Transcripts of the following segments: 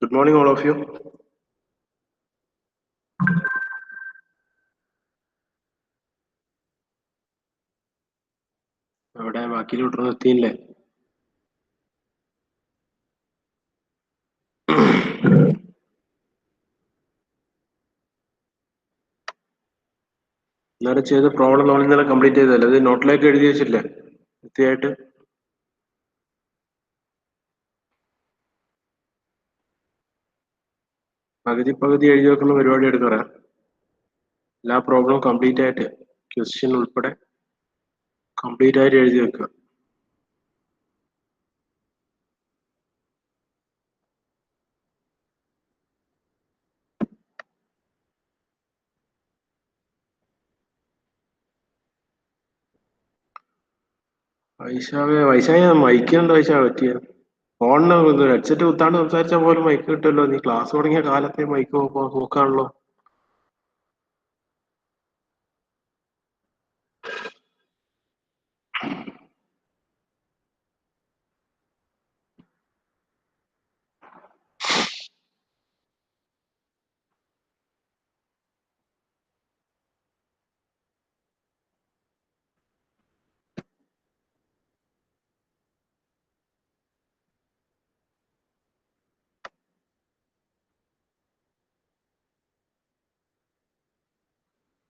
Good morning, all of you. അവിടെ ബാക്കിയിലോട്ടൊന്നും എത്തിയില്ലേ? ഇന്നലെ ചെയ്ത പ്രോബ്ലം നമ്മൾ ഇന്നലെ കംപ്ലീറ്റ് ചെയ്തല്ലേ? അത് നോട്ടിലേക്ക് എഴുതി വെച്ചില്ലേ കൃത്യമായിട്ട്? പകുതി എഴുതി വെക്കുന്ന പരിപാടി എടുക്കറ. എല്ലാ പ്രോബ്ലവും കംപ്ലീറ്റ് ആയിട്ട് ക്വസ്റ്റ്യൻ ഉൾപ്പെടെ കംപ്ലീറ്റ് ആയിട്ട് എഴുതി വെക്കുക. വൈശാഖ മൈക്ക് എന്താ വൈശാഖ പറ്റിയ? ഫോണിന് ഹെഡ്സെറ്റ് കുത്താണ്ട് സംസാരിച്ചാൽ പോലും മൈക്ക് കിട്ടുമല്ലോ. നീ ക്ലാസ് തുടങ്ങിയ കാലത്തെ മൈക്ക് നോക്കാണല്ലോ.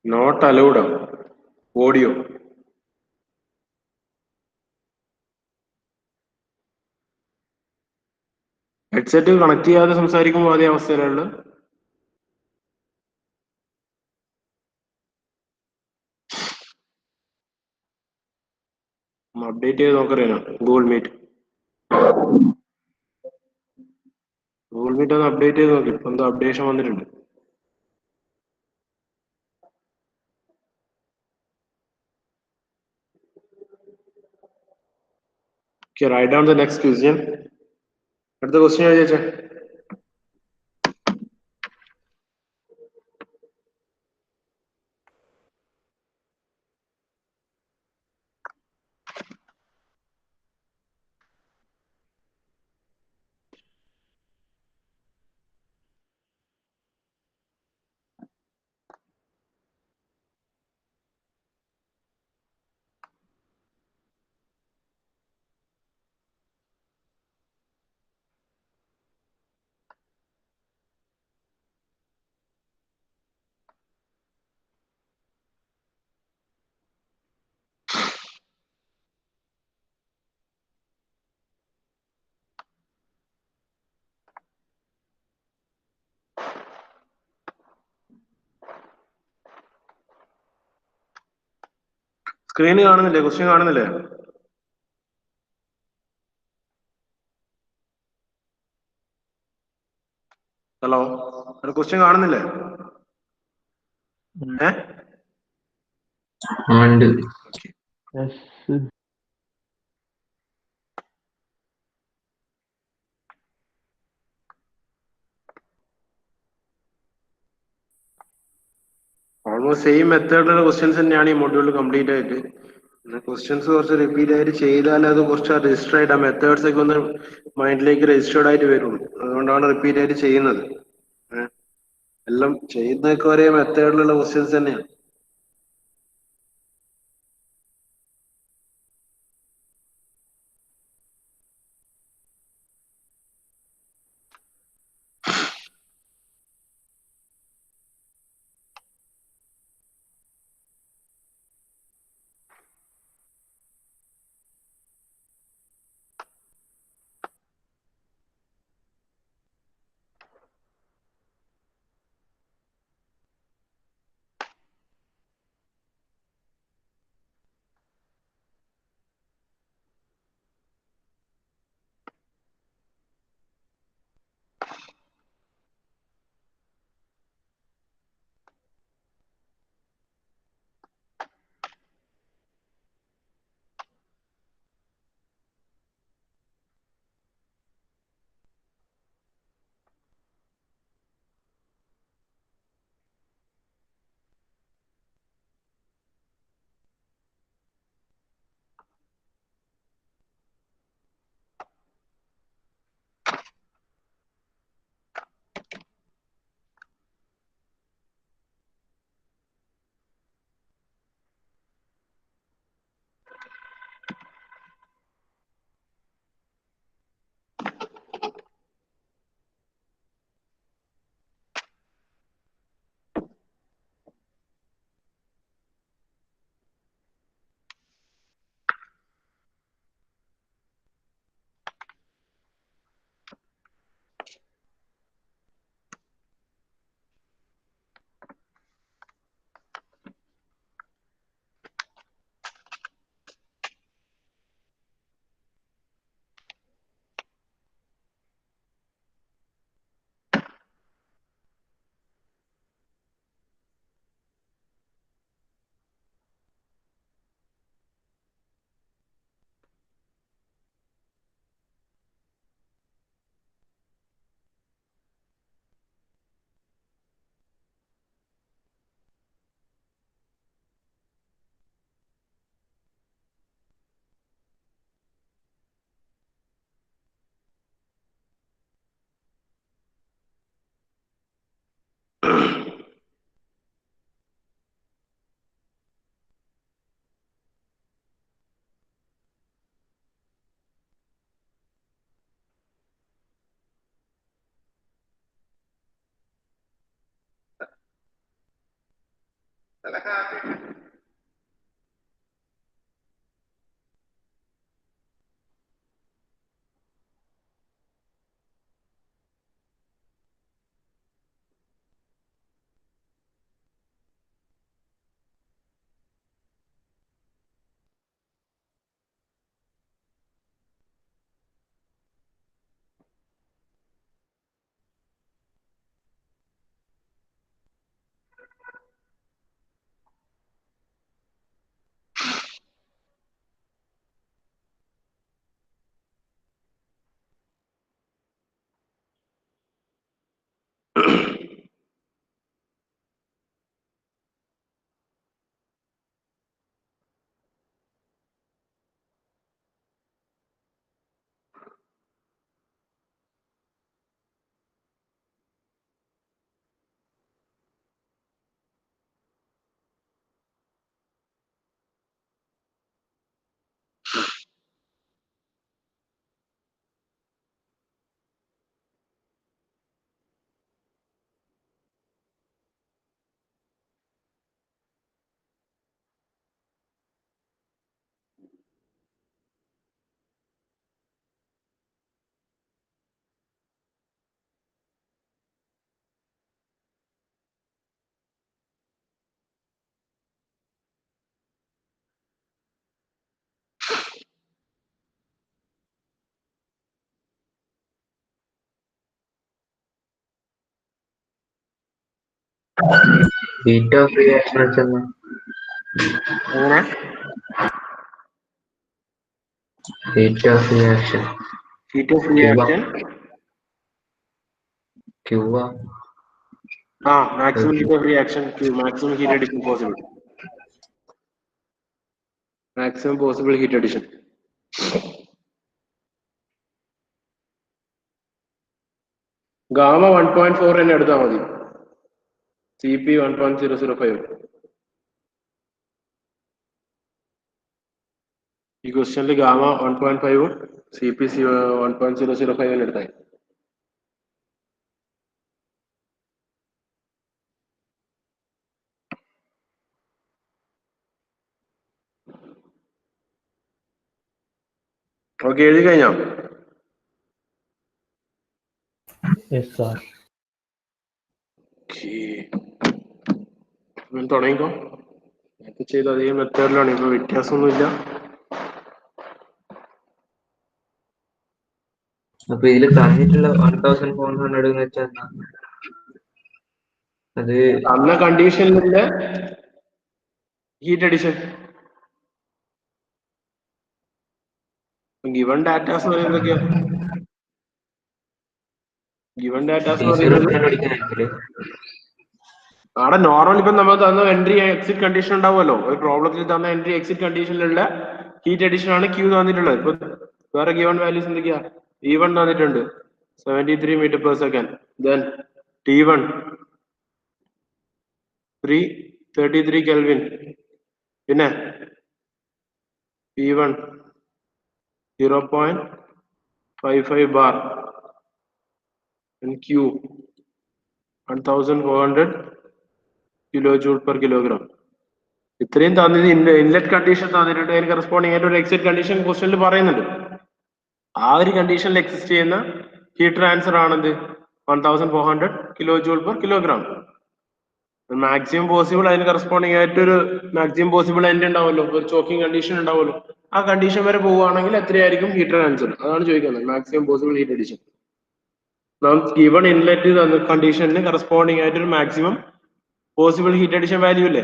Not allowed audio. Headset connect ചെയ്യാതെ സംസാരിക്കുമ്പോൾ അതേ അവസ്ഥയിലുള്ള അപ്ഡേറ്റ് ചെയ്ത് നോക്കറിയാനോ? ഗൂഗിൾ മീറ്റ് ഒന്ന് അപ്ഡേറ്റ് ചെയ്ത് നോക്കി. ഇപ്പൊ എന്തോ അപ്ഡേഷൻ വന്നിട്ടുണ്ട്. Okay, write down the next question. അടുത്ത ക്വസ്റ്റ്യൻ ചോദിച്ചേ. സ്ക്രീന് കാണുന്നില്ലേ? ക്വസ്റ്റ്യൻ കാണുന്നില്ലേ? ഹലോ, ക്വസ്റ്റ്യൻ കാണുന്നില്ലേ? ഓൾമോസ്റ്റ് സെയിം മെത്തേഡിലുള്ള ക്വസ്റ്റ്യൻസ് തന്നെയാണ് ഈ മൊഡ്യൂളിൽ കംപ്ലീറ്റ് ആയിട്ട്. ക്വസ്റ്റ്യൻസ് കുറച്ച് റിപ്പീറ്റ് ആയിട്ട് ചെയ്താൽ അത് കുറച്ച് രജിസ്റ്റർ ആയിട്ട് ആ മെത്തേഡ്സ് ഒക്കെ ഒന്ന് മൈൻഡിലേക്ക് രജിസ്റ്റേർഡ് ആയിട്ട് വരുള്ളൂ. അതുകൊണ്ടാണ് റിപ്പീറ്റ് ആയിട്ട് ചെയ്യുന്നത്. എല്ലാം ചെയ്യുന്നതൊക്കെ ഒരേ മെത്തേഡിലുള്ള ക്വസ്റ്റ്യൻസ് തന്നെയാണ്. Heat of reaction വെച്ചെന്നാ എങ്ങനെ heat of reaction heat of Q reaction maximum heat of reaction Q, maximum heat addition possible. Maximum possible heat addition. Gamma 1.4 തന്നെ എടുത്താൽ മതി. CP 1.005. ഈ ക്വസ്റ്റ്യനിൽ ഗാമ 1.5 CP 1.005 എടുത്താൽ ഓക്കെ. എഴുതി കഴിഞ്ഞോ? തുടങ്ങിക്കോ. നേരത്തെ ചെയ്ത അതേ മെത്തേഡിലാണ്, ഇപ്പൊ വ്യത്യാസമൊന്നുമില്ല. അപ്പൊ ഇതില് തന്നിട്ടുള്ള 1400 എന്ന് വെച്ചാൽ അത് തന്ന കണ്ടീഷനിലുള്ള ഹീറ്റ് അഡിഷൻ. ഗിവൺ ഡാറ്റാസ് എന്ന് പറയുന്നത് എന്തൊക്കെയാ? ഗിവൺ ഡാറ്റാസ് എന്ന് പറയുന്നത് അവിടെ നോർമൽ ഇപ്പൊ നമ്മൾ തന്ന എൻട്രി എക്സിറ്റ് കണ്ടീഷൻ ഉണ്ടാവുമല്ലോ. ഒരു പ്രോബ്ലത്തിൽ തന്ന എൻട്രി എക്സിറ്റ് കണ്ടീഷനിലുള്ള ഹീറ്റ് അഡിഷൻ ആണ് Q തന്നിട്ടുള്ളത്. ഇപ്പൊ വേറെ ഗിവൺ വാല്യൂസ് എന്തൊക്കെയാ? E1 തന്നിട്ടുണ്ട് 73 metre per second. Then T1 333 kelvin. പിന്നെ P1 0.55 bar. Q 1400 kilo joule per kilogram. ഇത്രയും തന്നിട്ട് ഇൻലെറ്റ് കണ്ടീഷൻ തന്നിട്ടുണ്ട്. അതിന് കറസ്പോണ്ടിങ് ആയിട്ട് ഒരു എക്സിറ്റ് കണ്ടീഷൻ ക്വസ്റ്റ്യനിൽ പറയുന്നുണ്ട്. ആ ഒരു കണ്ടീഷനിൽ എക്സിസ്റ്റ് ചെയ്യുന്ന ഹീറ്റ് ട്രാൻസ്ഫർ ആണെന്ത് 1400 kilo joule per kilogram. Maximum possible അതിന് കറസ്പോണ്ടിങ് ആയിട്ട് ഒരു മാക്സിമം പോസിബിൾ എൻഡ് ഉണ്ടാവുമല്ലോ, ഒരു ചോക്കിംഗ് കണ്ടീഷൻ ഉണ്ടാവുമല്ലോ. ആ കണ്ടീഷൻ വരെ പോവുകയാണെങ്കിൽ എത്രയായിരിക്കും ഹീറ്റ് ട്രാൻസ്ഫർ? അതാണ് ചോദിക്കുന്നത്. Maximum possible heat addition. നാം ഗിവൺ ഇൻലെറ്റ് തന്ന കണ്ടീഷന് കറസ്പോണ്ടിങ് ആയിട്ട് ഒരു maximum possible heat addition value ഇല്ലേ,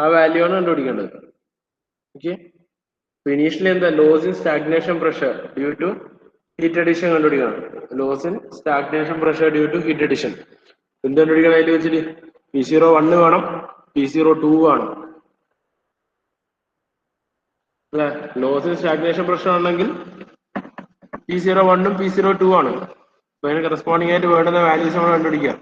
ആ വാല്യൂ ആണ് കണ്ടുപിടിക്കേണ്ടത്. ഓക്കെ. ഇനീഷ്യലി എന്താ loss in stagnation pressure due to heat addition കണ്ടുപിടിക്കണം. Loss in stagnation pressure due to heat addition എന്ത് കണ്ടുപിടിക്കണം? അതിൽ വെച്ചിട്ട് P01 വേണം, P02 വേണം അല്ലെ. ലോസ് ഇൻ സ്റ്റാഗ്നേഷൻ പ്രഷർ ആണെങ്കിൽ P01 ഉം P02 ആണ്. അപ്പൊ അതിന് കറസ്പോണ്ടിങ് ആയിട്ട് വേണ്ടുന്ന വാല്യൂസ് നമ്മൾ കണ്ടുപിടിക്കാം.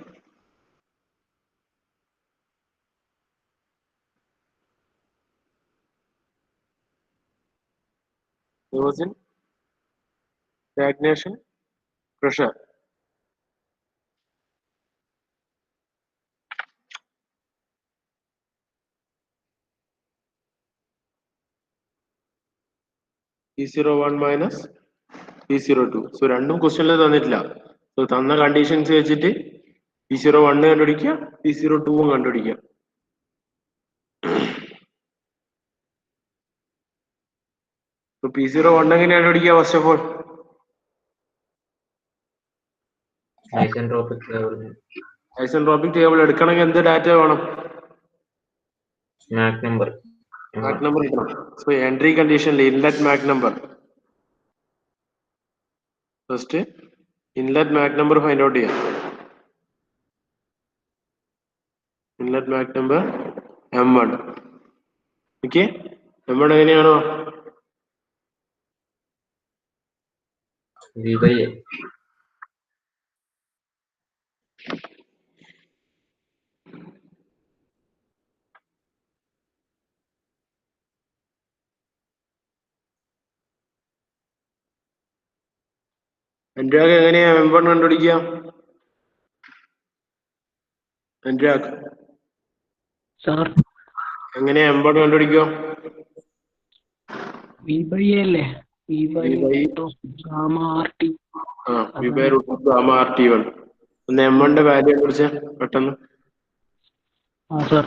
Erosion, stagnation, pressure. P01 minus P02. So രണ്ടും ക്വസ്റ്റ്യനിൽ തന്നിട്ടില്ല. സോ തന്ന കണ്ടീഷൻസ് വെച്ചിട്ട് P01 കണ്ടുപിടിക്കുക, P02 കണ്ടുപിടിക്കുക. So P01 എങ്ങനെ കണ്ടുപിടിക്കുക? First of all isentropic table എടുക്കണമെങ്കിൽ എന്ത് ഡാറ്റ വേണം? മാക് നമ്പർ കിട്ടണം. സോ എൻട്രി കണ്ടീഷനിൽ inlet Mach number, first inlet Mach number find out ചെയ്യാം. Inlet Mach number M1. Okay, M1 എങ്ങനെയാണോ? V/A. അനുരാഗ് എങ്ങനെയാ M1 കണ്ടുപിടിക്കുക? അനുരാഗ് സാർ എങ്ങനെയാ M1 കണ്ടുപിടിക്കുക? V/A അല്ലേ? Gamma RT. Gamma RT1. ഒന്ന് M1 വാല്യൂ കുറിച്ച് പെട്ടെന്ന്. Sir sir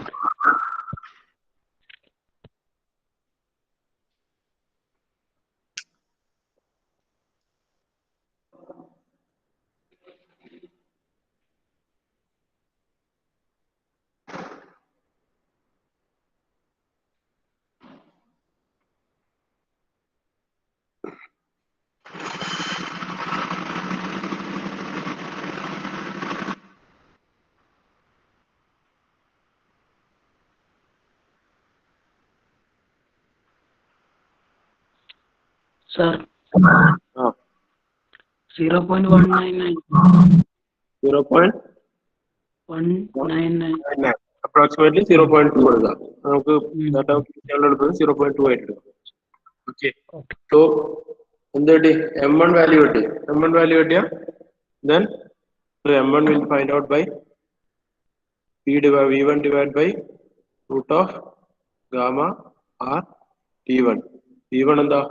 0.199. 0.199. അപ്രോക്സിമേറ്റ്ലി 0.2 കൊടുക്കാം. നമുക്ക് 0.2 ആയിട്ട് എടുക്കാം. ഓക്കെ, സോ എന്ത് കിട്ടി? M1 വാല്യൂ കിട്ടി. M1 വാല്യൂ കിട്ടിയ then M1 will find out by V1 divided by root of gamma R T1. V1 എന്താ?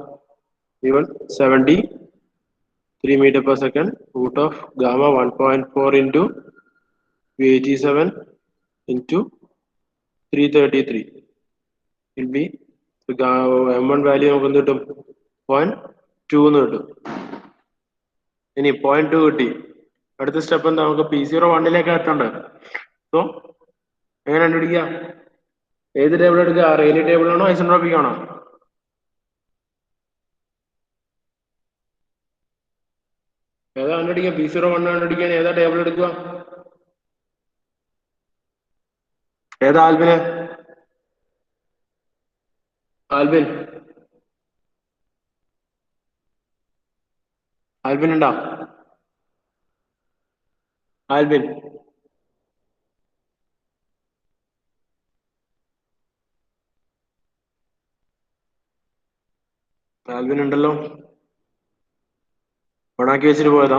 V1 73 meter per second. Root of gamma 1.4 into V87 into 333 will be M1 value നമുക്ക് എന്ത് കിട്ടും? 0.2 എന്ന് കിട്ടും. ഇനി 0.2 കിട്ടി. അടുത്ത സ്റ്റെപ്പ് എന്താ? നമുക്ക് P01 എത്തണ്ടേ? സോ എങ്ങനെ കണ്ടുപിടിക്കുക? ഏത് ടേബിൾ എടുക്കുക? റെയിലി ടേബിൾ ആണോ ഐസെൻട്രോപിക് ആണോ? ഏതാ കണ്ടുപിടിക്കുക? P01 കണ്ടുപിടിക്കാൻ ഏതാ ടേബിൾ എടുക്കുക? ഏതാ ആൽബിന്? ആൽബിൻ ഉണ്ടോ? ആൽബിൻ ഉണ്ടല്ലോ, ഓണാക്കി വെച്ചിട്ട് പോയതാ.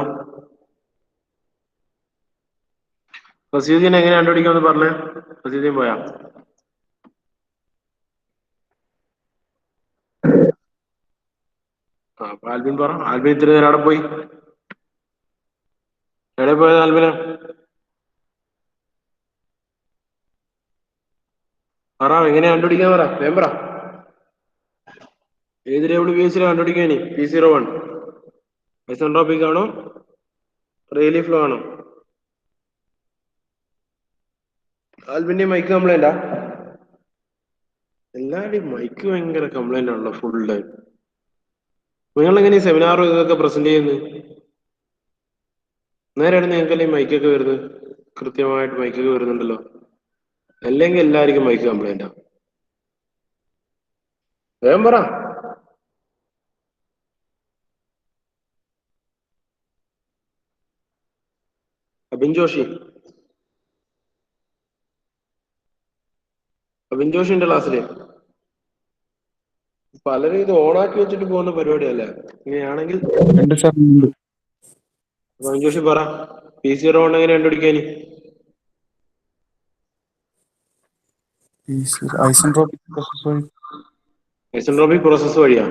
ഫസീദ്ദീൻ എങ്ങനെ കണ്ടുപിടിക്കാന്ന് പറഞ്ഞേ? ഫസീദ്ദീൻ പോയാ? ആൽബിൻ പറ. ആൽബിൻ ഇത്ര നേരം അവിടെ പോയി? എവിടെ പോയത് ആൽബിന്? പറ, എങ്ങനെ കണ്ടുപിടിക്കാൻ പറ, വേം പറ. ഏത് ടേബിൾ ഉപയോഗിച്ചിട്ട് കണ്ടുപിടിക്കാനി? P01 ഐസെൻട്രോപിക് ആണോ റെയിലി ഫ്ലോ ആണോ? ആൽബിന്റെ മൈക്ക് കംപ്ലൈന്റാ? എല്ലാവരുടെയും മൈക്ക് ഭയങ്കര കംപ്ലൈന്റ് ആണല്ലോ ഫുൾ ടൈം. നിങ്ങൾ എങ്ങനെ സെമിനാർ ഇതൊക്കെ പ്രസന്റ് ചെയ്യുന്നത്? നേരെയാണ് നിങ്ങൾക്കല്ലേ മൈക്കൊക്കെ വരുന്നത്? കൃത്യമായിട്ട് മൈക്കൊക്കെ വരുന്നുണ്ടല്ലോ. അല്ലെങ്കിൽ എല്ലാവർക്കും മൈക്ക് കംപ്ലൈന്റാ. വേഗം പറ. അബിൻ ജോഷി ഉണ്ട് ക്ലാസ്സില്. പലരും ഇത് ഓണാക്കി വെച്ചിട്ട് പോകുന്ന പരിപാടിയല്ലേ. ഇങ്ങനെയാണെങ്കിൽ അബിൻ ജോഷി പറ, P0 എങ്ങനെ കണ്ടുപിടിക്കാൻ? ഐസെൻട്രോപിക് പ്രോസസ് വഴിയാ.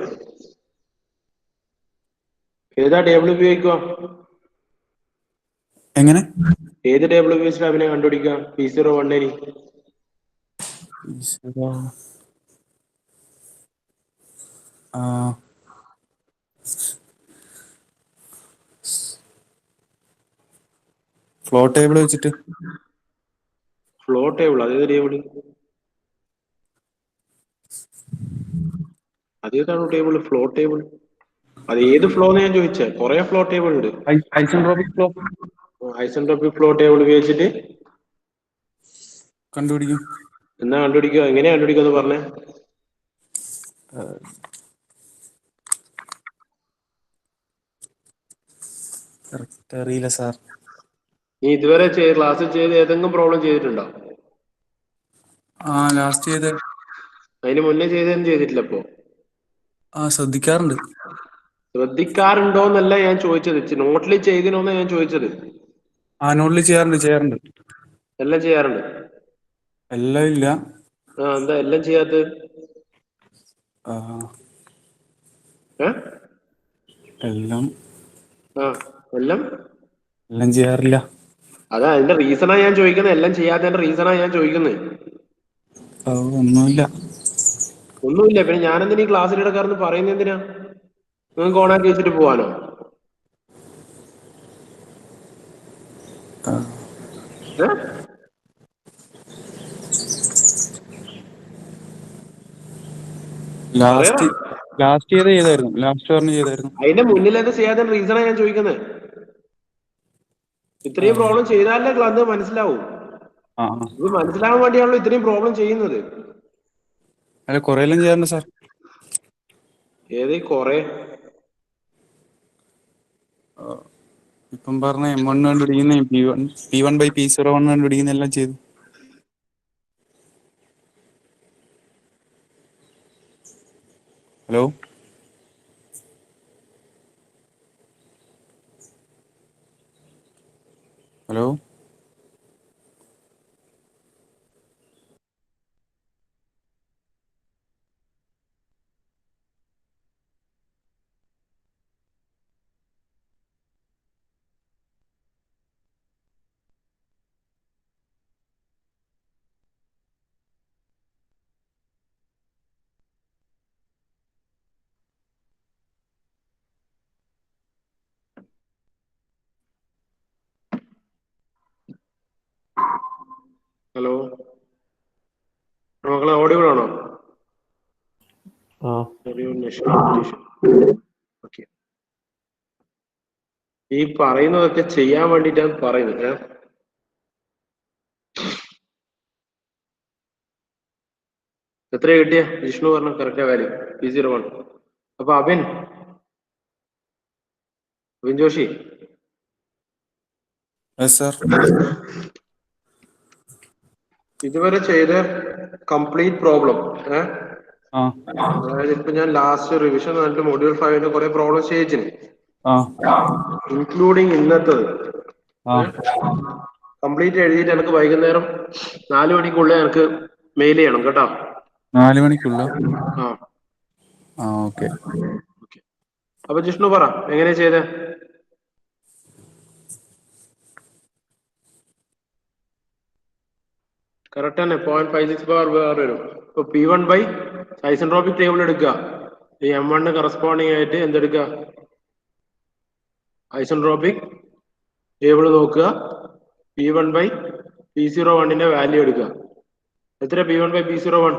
ഏതാ ടേബിൾ ഉപയോഗിക്കുക? എങ്ങനെ? ഏത് ടേബിൾ ഉപയോഗിച്ചിട്ട് അതിനെ കണ്ടുപിടിക്കുക P01? ഫ്ലോ ടേബിൾ വെച്ചിട്ട്. Flow table? അതേത് ടേബിൾ? അതേതാണ് ടേബിൾ? ഫ്ലോ ടേബിൾ അത് ഏത് ഫ്ലോ എന്ന് ഞാൻ ചോദിച്ചേ. കുറെ ഫ്ലോ ടേബിൾ ഉണ്ട്. Isentropic flow isentropic flow table ഉപയോഗിച്ചിട്ട് കണ്ടുപിടിക്കും. എന്നാ കണ്ടുപിടിക്കുക? എങ്ങനെയാ കണ്ടുപിടിക്കുക എന്ന് പറഞ്ഞേ. അറിയില്ല സാർ. നീ ഇതുവരെ ക്ലാസ്സിൽ ചെയ്ത് ഏതെങ്കിലും പ്രോബ്ലം ചെയ്തിട്ടുണ്ടോ? ലാസ്റ്റ് ചെയ്ത്. അതിന് മുന്നേ ചെയ്തതൊന്നും ചെയ്തിട്ടില്ല. അപ്പോ ശ്രദ്ധിക്കാറുണ്ട്. ശ്രദ്ധിക്കാറുണ്ടോന്നല്ല ഞാൻ ചോദിച്ചത്, നോട്ടിൽ ചെയ്തിനോന്നാ ഞാൻ ചോദിച്ചത്. നോട്ടിൽ ചെയ്യാറുണ്ട്. എല്ലാം ചെയ്യാറുണ്ട്? എല്ലാം ഇല്ല. എന്താ എല്ലാം ചെയ്യാത്തത്? എല്ലാം എല്ലാം ചെയ്യാറില്ല. അതാ അതിന്റെ റീസണാ ഞാൻ ചോദിക്കുന്നത്. എല്ലാം ചെയ്യാത്തതിന്റെ റീസണാ ഞാൻ ചോദിക്കുന്നത്. ഒന്നുമില്ല. പിന്നെ ഞാനെന്തിനാ ഈ ക്ലാസ്സിൽ എടുക്കാറെന്ന് പറയുന്നത്? എന്തിനാ? നിങ്ങൾക്ക് ഓണാക്കി വെച്ചിട്ട് പോവാനോ? ലാസ്റ്റ് ചെയ്തായിരുന്നു. അതിന്റെ മുന്നിൽ അത് ചെയ്യാത്ത റീസണാ ഞാൻ ചോദിക്കുന്നത്. ഇത്രയും പ്രോബ്ലം ചെയ്താലേ ക്ലാസ് മനസ്സിലാവും. ഇത് മനസ്സിലാവാൻ വേണ്ടിയാണല്ലോ ഇത്രയും പ്രോബ്ലം ചെയ്യുന്നത്. അല്ല, കുറെ എല്ലാം ചെയ്യാറുണ്ട് സാർ. ഏത് കൊറേ? ഇപ്പം പറഞ്ഞ M1 കണ്ടുപിടിക്കുന്ന, P1/P01 കണ്ടുപിടിക്കുന്ന എല്ലാം ചെയ്തു. ഹലോ ഹലോ ഹലോ മക്കളെ, ഓഡിബിൾ ആണോ? ഈ പറയുന്നതൊക്കെ ചെയ്യാൻ വേണ്ടിട്ടാണ് പറയുന്നത്. എത്ര കിട്ടിയ? ജിഷ്ണു പറഞ്ഞ കറക്റ്റാ വാല്യൂ P01. അപ്പൊ അബിൻ ജോഷി, ഇതുവരെ ചെയ്ത കംപ്ലീറ്റ് പ്രോബ്ലം, അതായത് ഇപ്പൊ ഞാൻ ലാസ്റ്റ് റിവിഷൻ എന്നിട്ട് മൊഡ്യൂൾ 5 കുറെ പ്രോബ്ലം ചെയ്യിച്ചിന്, ഇൻക്ലൂഡിങ് ഇന്നത്തത് കംപ്ലീറ്റ് എഴുതിയിട്ട് എനിക്ക് വൈകുന്നേരം 4 മണിക്കുള്ളിൽ എനിക്ക് മെയിൽ ചെയ്യണം കേട്ടോ. 4 മണിക്കുള്ള? ഓക്കെ. അപ്പൊ ജിഷ്ണു പറ, എങ്ങനെയാ ചെയ്തേ? കറക്റ്റ് തന്നെ. 0.56 ബാർ വരും. ഇപ്പൊ P1 ഐസെൻട്രോപിക് ടേബിൾ എടുക്കുക. ഈ M1 കറസ്പോണ്ടിങ് ആയിട്ട് എന്തെടുക്കുക? ഐസെൻട്രോപിക് ടേബിൾ നോക്കുക. P1/P01 വാല്യൂ എടുക്കുക. എത്ര P1/P01?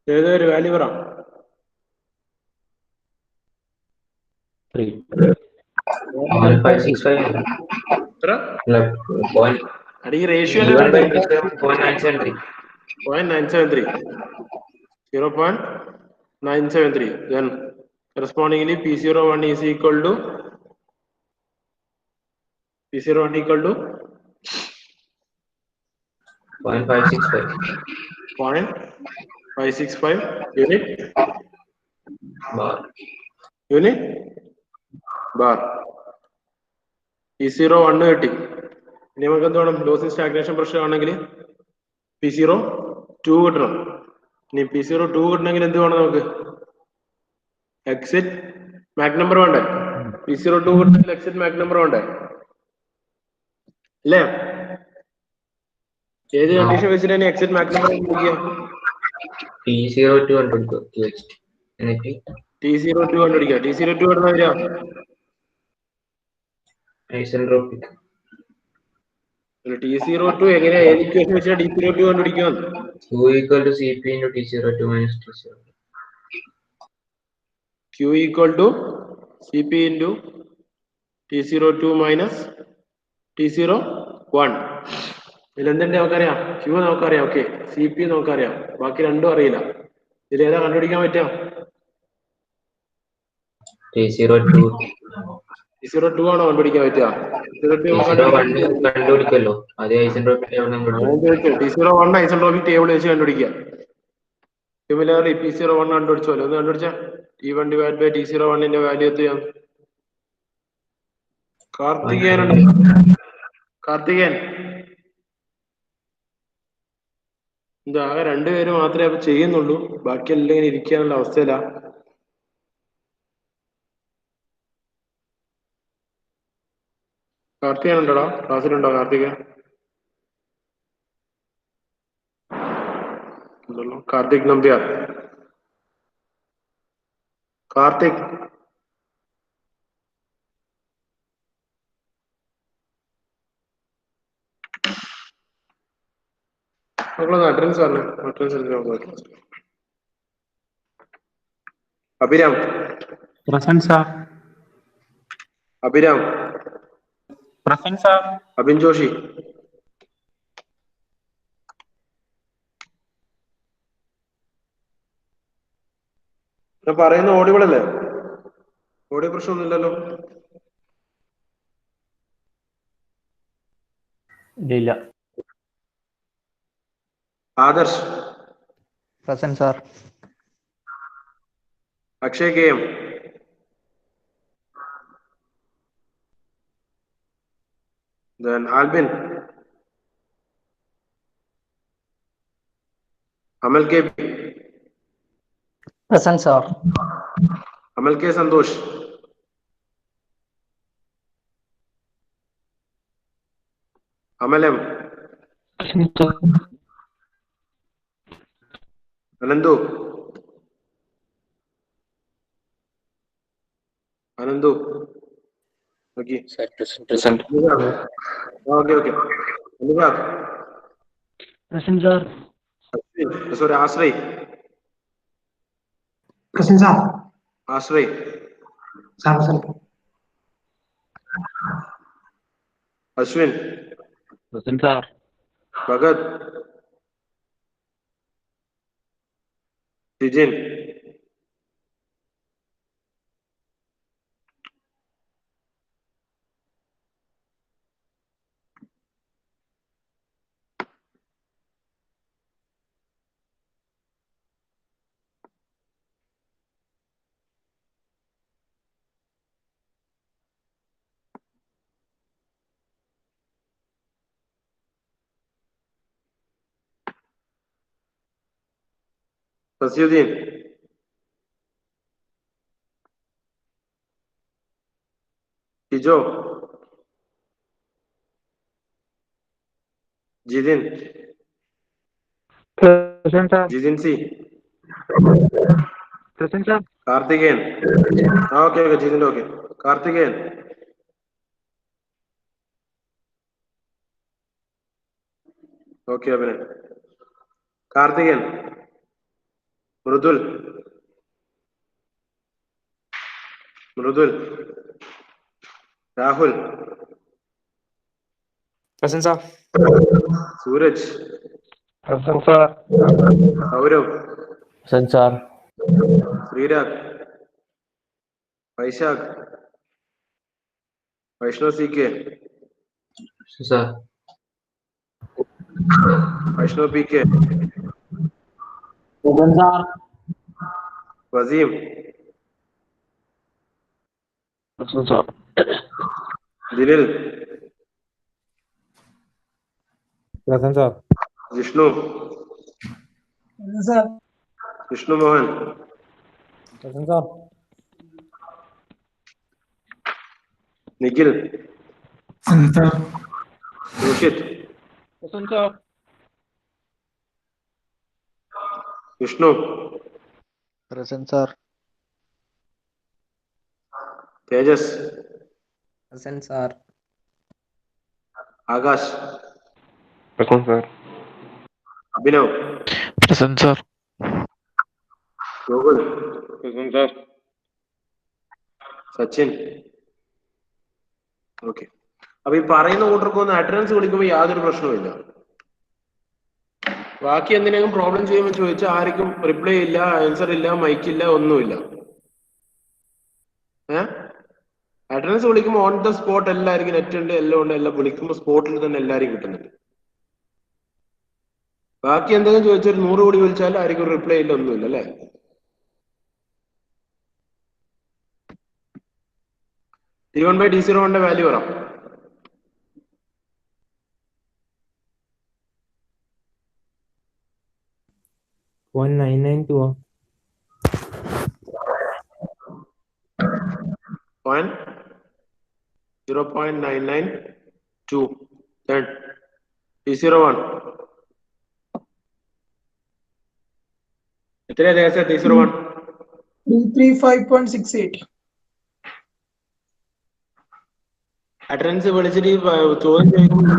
ഏതൊരു വാല്യൂ പറ. 0.565. ഈ ratio 0.973. Then correspondingly P01 is equal to P01 equal to 0.565 0.565 unit bar. bar. P01 കിട്ടി. ഇനി നമുക്ക് എന്ത് വേണം? ലോസിംഗ് സ്റ്റാഗ്നേഷൻ പ്രഷർ ആണെങ്കിൽ P02 കിട്ടണം. ഇനി P02 കിട്ടണമെങ്കിൽ എന്ത് വേണം നമുക്ക്? എക്സിറ്റ് മാക് നമ്പർ വേണ്ടേ? P02 കിട്ടണമെങ്കിൽ എക്സിറ്റ് മാക് നമ്പർ വേണ്ടേ? അല്ലേ? ഏത് കണ്ടീഷൻ വെച്ചിട്ടാണ് എക്സിറ്റ് മാക് നമ്പർ കണ്ടുപിടിക്കുക? P02 കണ്ടുപിടിക്കുക. എന്നിട്ട് T02 കണ്ടുപിടിക്കുക. T02 എവിടുന്ന വരിക? ഐസെൻട്രോപിക്. T02 എങ്ങനെയാ? ഏത് ഇക്വേഷൻ വെച്ചാൽ T02 കണ്ടുപിടിക്കുക? Q equal to Cp into T02 minus T02. Q equal to Cp into T02 minus T01. ഇതിലെന്തുണ്ട് നമുക്കറിയാം? Q നമുക്കറിയാം. ഓക്കെ, Cp നമുക്കറിയാം. ബാക്കി രണ്ടും അറിയില്ല. ഇതിലേതാ കണ്ടുപിടിക്കാൻ പറ്റുക? T02. T02 ആണോ കണ്ടുപിടിക്കാൻ പറ്റുക? T01 കണ്ടുപിടിക്കല്ലോ. അത് ഐസെൻട്രോപിക് T01 ഐസെൻട്രോപിക് ടേബിൾ വെച്ച് കണ്ടുപിടിക്കുക. Similarly P01 കണ്ടുപിടിച്ചോല്ലോ. ഒന്ന് കണ്ടുപിടിച്ച T1 ഡിവൈഡ് ബൈ T01 ന്റെ വാല്യൂ എത്രയാണ്? കാർത്തികേയൻ എന്താ? ആകെ രണ്ടുപേര് മാത്രമേ അപ്പൊ ചെയ്യുന്നുള്ളൂ. ബാക്കിയെല്ലാം ഇങ്ങനെ ഇരിക്കാനുള്ള അവസ്ഥയിലാ. കാർത്തികൻ ഉണ്ടോടാ? ക്ലാസ്സിലുണ്ടോ കാർത്തികൻ? കാർത്തിക് നമ്പ്യാർ. കാർത്തിക് അറ്റൻഡൻസ് പറഞ്ഞു. Attendance Abhiram. Present, sir. Abhiram. Present, sir. Abhin Joshi. ഞാൻ പറയുന്ന ഓഡിബിൾ അല്ലേ? ഓഡിയോ പ്രശ്നമൊന്നുമില്ലല്ലോ? ഇല്ല. Adarsh. Present, sir. Akshay K M. Then Albin. Amal K. Present, sir. Amal K. Santosh. Amal M. Anandu. Okay. Present. Okay. Anurag. Present, sir. Sorry, Asray. Present, sir. Asray. Present. Ashwin. Present, sir. Bhagat. Tijin. Fasiuddin. Tijo. Jidin. Present, sir. Jidin C. Present, sir. Karthikeyan. Okay, Jidin okay. Karthikeyan. Okay, Abhinay. Karthikeyan. Mrudul. Rahul. Present, sir. Suraj. Present, sir. Gaurav. Present, sir. Srirag. Vaishak. Vaishnav CK. sir. Vaishnav PK. Present, sir. Wasim. Present, sir. Dilil. Present, sir. Vishnu. Sir. Vishnu Mohan. Present, sir. Nikhil. Present, sir. Rushit. Present, sir. Vishnu. Present, sir. Tejas. Present, sir. Akash. Present, sir. Abhinav. Present, sir. Gokul. Present, sir. Sachin. Okay. അപ്പൊ ഈ പറയുന്ന കൂട്ടർക്കൊന്ന് attendance വിളിക്കുമ്പോൾ യാതൊരു പ്രശ്നവുമില്ല. ബാക്കി എന്തിനെങ്കിലും problem ചെയ്യുമ്പോൾ ചോദിച്ചാൽ ആർക്കും റിപ്ലൈ ഇല്ല, ആൻസർ ഇല്ല, മൈക്കില്ല, ഒന്നുമില്ല. അറ്റൻഡൻസ് വിളിക്കുമ്പോൾ ഓൺ ദ സ്പോട്ട് എല്ലാവർക്കും നെറ്റ് ഉണ്ട്, എല്ലാം ഉണ്ട്, എല്ലാം വിളിക്കുമ്പോൾ സ്പോട്ടിൽ തന്നെ എല്ലാവരും കിട്ടുന്നുണ്ട്. ബാക്കി എന്തെങ്കിലും ചോദിച്ചാൽ 100 കോടി വിളിച്ചാലും ആർക്കും റിപ്ലൈ ഇല്ല, ഒന്നുമില്ല അല്ലേ? T1/T01 വാല്യൂ പറ. .992. 0.992. Then T01. എത്രയാ ദേശം T01? 335.68. അറ്റൻഡൻസ് വിളിച്ചിട്ട് ചോദ്യം ചോദിക്കുമ്പോൾ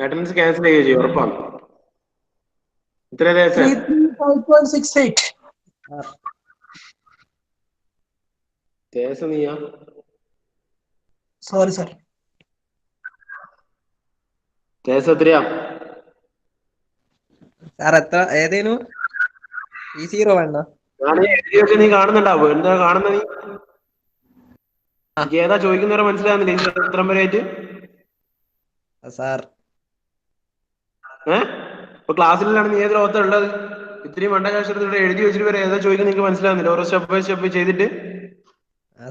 അറ്റൻഡൻസ് ക്യാൻസൽ ചെയ്യുകയോ ചെയ്യും, ഉറപ്പാണ്. എത്രയാ ദേശം? 335.68. ദേശം നീയാ? Sorry, sir. ദേശം എത്രയാ? സാർ എത്ര ഏതേനു? T0 വേണ്ട. ഞാൻ എഴുതി വെച്ച് നീ കാണുന്നുണ്ടാവോ? എന്താ കാണുന്ന നീ? ഏതാ ചോദിക്കുന്നവരെ മനസ്സിലാകുന്നില്ല ഇത്ര വരെ ആയിട്ട്? സാർ ഇപ്പൊ ക്ലാസ്സിലാണ് നീ ഏത് ലോകത്താ ഉള്ളത്? ഇത്രയും മണ്ടകാശത്തോടെ എഴുതി വെച്ചിട്ട് വരെ ഏതാ ചോദിക്കുന്നത് നിങ്ങൾക്ക് മനസ്സിലാകുന്നില്ല? ഓരോ സ്റ്റെപ്പ് ബൈ സ്റ്റെപ്പ് ചെയ്തിട്ട്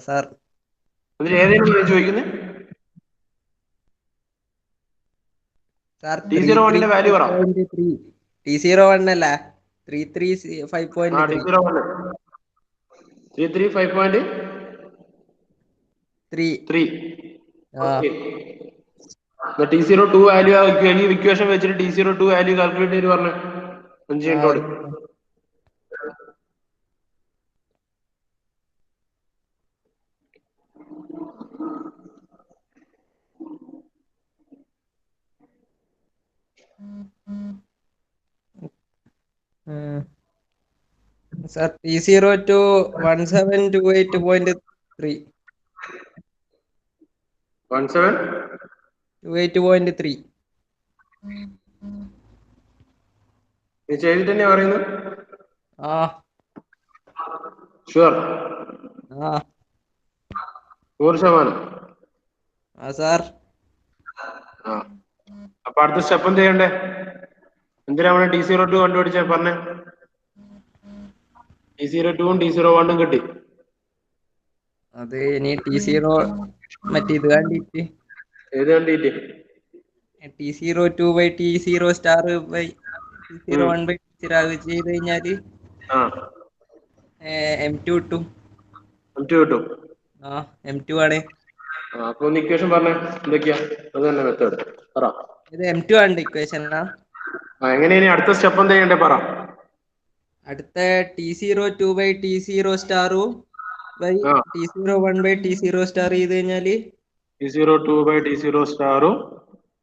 സാർ എന്നിട്ട് ഏതെങ്കിലും നീ ചോദിക്കുന്നത്? സാർ T01 വാല്യൂ പറ. T01 അല്ല 335.3. 335.3. T02 വാല്യൂ ഇക്വേഷൻ വെച്ചിട്ട് T02 വാല്യൂ കാൽക്കുലേറ്റ് ചെയ്ത് പറഞ്ഞു 5 മിനിറ്റോട്. Sir T02 1728.3. 1728.3. നീ ചെയ്തിട്ട് തന്നെയാ പറയുന്നത്? ആ ഷുവർ? 100%? സാർ. അപ്പൊ അടുത്ത സ്റ്റെപ്പ് എന്ത് ചെയ്യണ്ടേ? എന്തിനാണ് T02 കണ്ടുപിടിച്ച പറഞ്ഞേ? T02 T01 കിട്ടി. അത് ഇനി T0 മറ്റേ ഇത് കണ്ടിട്ട് ഏത് കണ്ടിട്ട്? T02/T0 സ്റ്റാർ T01/T0 ചെയ്ത് കഴിഞ്ഞാല് M2 കിട്ടും. M2 ആണ്. അപ്പൊ ഇക്വേഷൻ പറഞ്ഞേ എന്തൊക്കെയാ? അത് തന്നെ മെത്തേഡ് പറ. ഇത് M2 ആണ് ഇക്വേഷൻ. എങ്ങനെയാ അടുത്ത സ്റ്റെപ്പ് എന്താ ചെയ്യണ്ടേ പറ. അടുത്ത T02/T0 സ്റ്റാറും T01/T0 സ്റ്റാർ ചെയ്ത് കഴിഞ്ഞാല് T02/T0 സ്റ്റാറും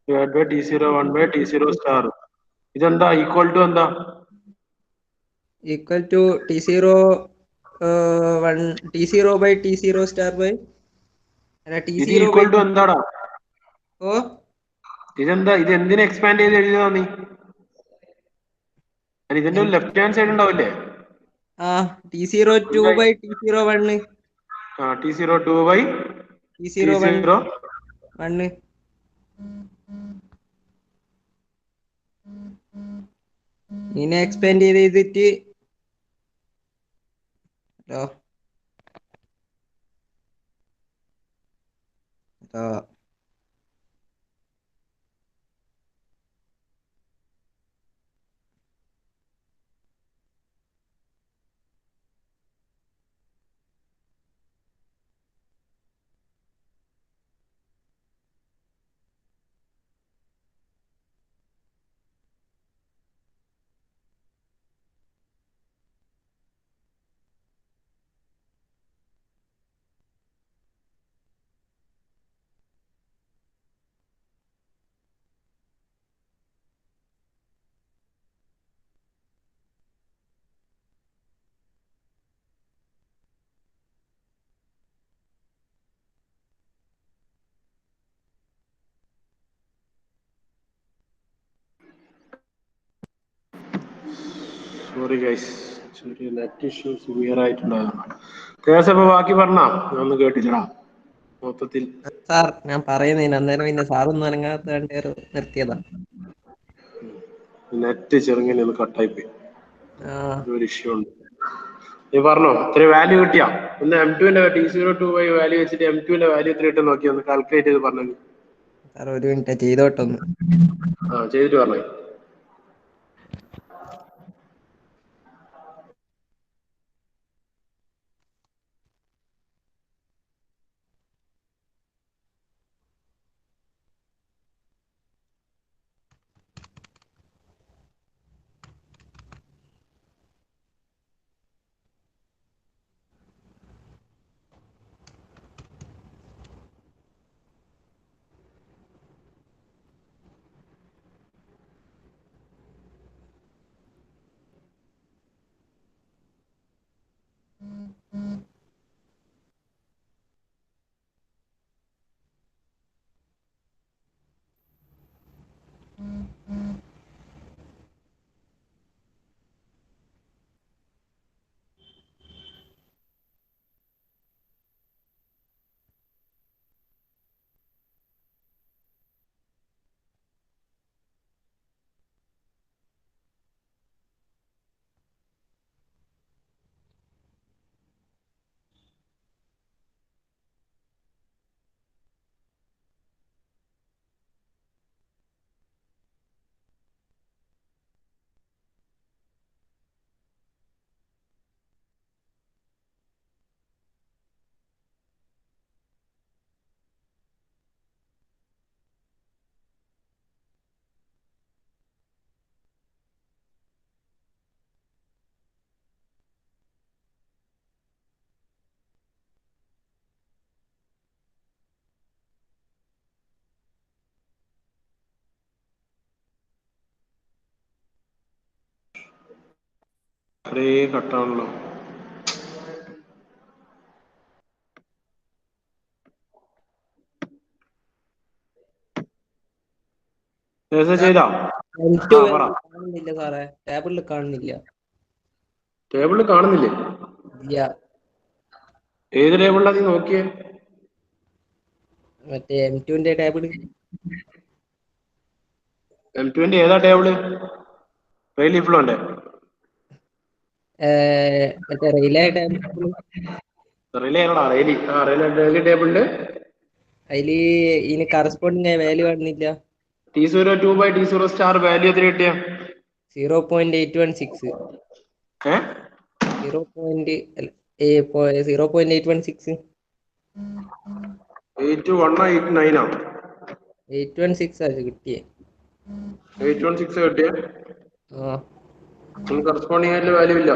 T01/T0 സ്റ്റാറും ഇതെന്താ ഈക്വൽ ടു എന്താ? Equal to T0/T0 star by equal to എന്താടാ? ഓ ഇതെന്താ? ഇത് എന്തിനു എക്സ്പാൻഡ് ചെയ്ത് എഴുതിയതാ നീ? ഇതിന്റെ ലെഫ്റ്റ് ഹാൻഡ് സൈഡ് ഉണ്ടാവില്ലേ? T02/T01. T02/T01. ഇതിനെ എക്സ്പാൻഡ് ചെയ്തിട്ട് ഹലോ സോറി ഗൈസ്, ചെറിയ നെറ്റ് ഇഷ്യൂ സിവിയർ ആയിട്ടുണ്ടായിരുന്നു. കേസ് അപ്പൊ ബാക്കി പറഞ്ഞാ ഞാൻ ഒന്നും കേട്ടില്ലടാ മൊത്തത്തിൽ. സാർ ഞാൻ പറയുന്നതിന് അന്നേരം പിന്നെ സാറൊന്നും അനങ്ങാത്ത നിർത്തിയതാ. നെറ്റ് ചെറുങ്ങനെ ഒന്ന് കട്ടായി പോയി, ആ ഒരു ഇഷ്യൂ ഉണ്ട്. നീ പറഞ്ഞോ, ഇത്ര വാല്യൂ കിട്ടിയാ? ഒന്ന് M2 T02 വാല്യൂ വെച്ചിട്ട് M2 വാല്യൂ എത്ര കിട്ടും നോക്കി ഒന്ന് കാൽക്കുലേറ്റ് ചെയ്ത് പറഞ്ഞു. സാർ ഒരു മിനിറ്റ് ചെയ്തോട്ടൊന്ന്. ആ ചെയ്തിട്ട് പറഞ്ഞേ. അത്രേ കട്ടാണല്ലോ. ചെയ്താ M2 ആ പറ. കാണുന്നില്ല സാറേ, ടേബിളിൽ കാണുന്നില്ല. ടേബിളിൽ കാണുന്നില്ലേ? ഇല്ല, ഏത് ടേബിളിലാ നീ നോക്കിയേ? മറ്റേ M2 ടേബിള്. M2 ഏതാ ടേബിള്? റെയിലി ഫ്ലോന്റെ മറ്റേ റിലേ ടേബിള്. റിലേ ആണോടാ? റെയിലി, ആ റെയിലി ടേബിളില് അതില് ഇതിന് കറസ്പോണ്ടിങ് വാല്യൂ കാണുന്നില്ല. T02/T0 വാല്യൂ എത്ര കിട്ടിയ? 0.816. 0.816. 8189 ആ? 816 അത് കിട്ടിയേ. 816 കിട്ടിയ? ആ കറസ്പോണ്ടിങ് ആയിട്ടുള്ള വാല്യൂ ഇല്ല,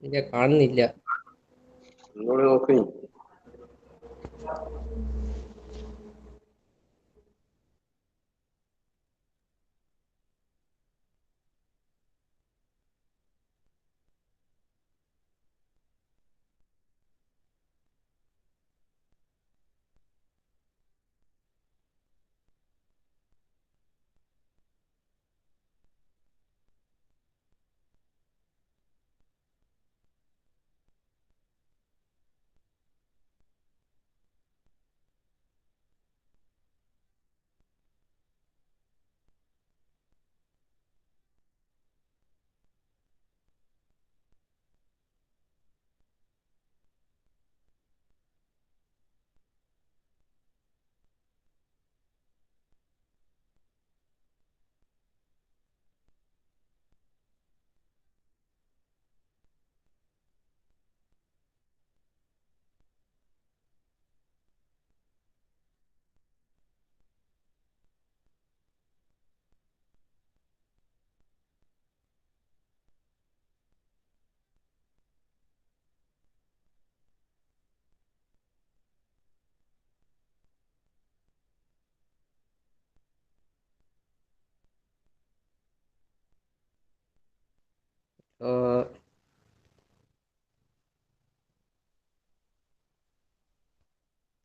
ഇല്ല, കാണുന്നില്ല. ഒന്നുകൂടി നോക്കി.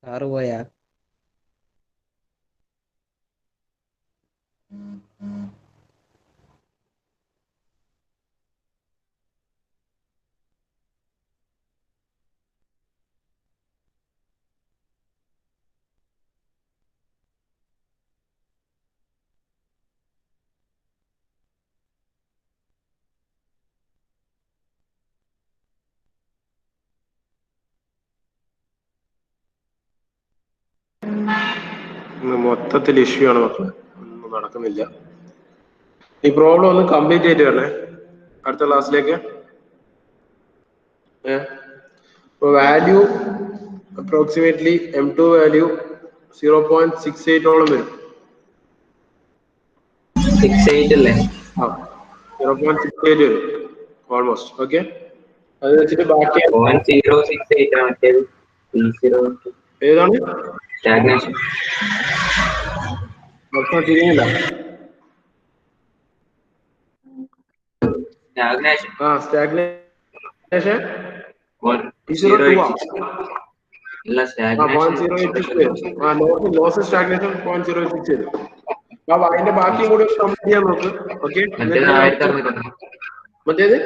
സാറ് പോയാ? മൊത്തത്തിൽ ഇഷ്യൂ ആണ് മക്കളെ, ഒന്നും നടക്കുന്നില്ല. ഈ പ്രോബ്ലം ഒന്ന് കംപ്ലീറ്റ് ചെയ്തിട്ട് വരണേ അടുത്ത ക്ലാസ്സിലേക്ക്. വാല്യൂ അപ്രോക്സിമേറ്റ്ലി M2 വാല്യൂ 0.68 വരും. 6.8 അല്ലേ? 0.68 വരും ഓൾമോസ്റ്റ്. ഓക്കെ, അത് വെച്ചിട്ട് ബാക്കി 0.068 ആണ് മറ്റേത്. ഏതാണ് സ്റ്റാഗ്നേഷൻ. തിരിഞ്ഞില്ല. സ്റ്റാഗ്നേഷൻ സ്റ്റാഗ്നേഷൻ 0.086 അല്ല, സ്റ്റാഗ്നേഷൻ ലോസ് സ്റ്റാഗ്നേഷൻ 0.086 വരും. അപ്പൊ അതിന്റെ ബാക്കിയും കൂടി കംപ്ലീറ്റ് ചെയ്യാൻ നോക്ക്. ഓക്കെ, മറ്റേത് 1600. മറ്റേത്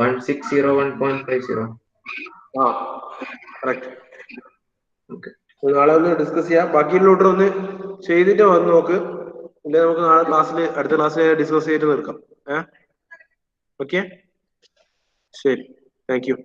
1601.50. കറക്റ്റ്. നാളെ ഒന്ന് ഡിസ്കസ് ചെയ്യാം. ബാക്കിയുള്ള ഓർഡർ ഒന്ന് ചെയ്തിട്ട് വന്ന് നോക്ക്. ഇല്ല നമുക്ക് നാളെ അടുത്ത ക്ലാസ്സിൽ ഡിസ്കസ് ചെയ്തിട്ട് നിൽക്കാം. ഓക്കെ, ശരി, താങ്ക് യു.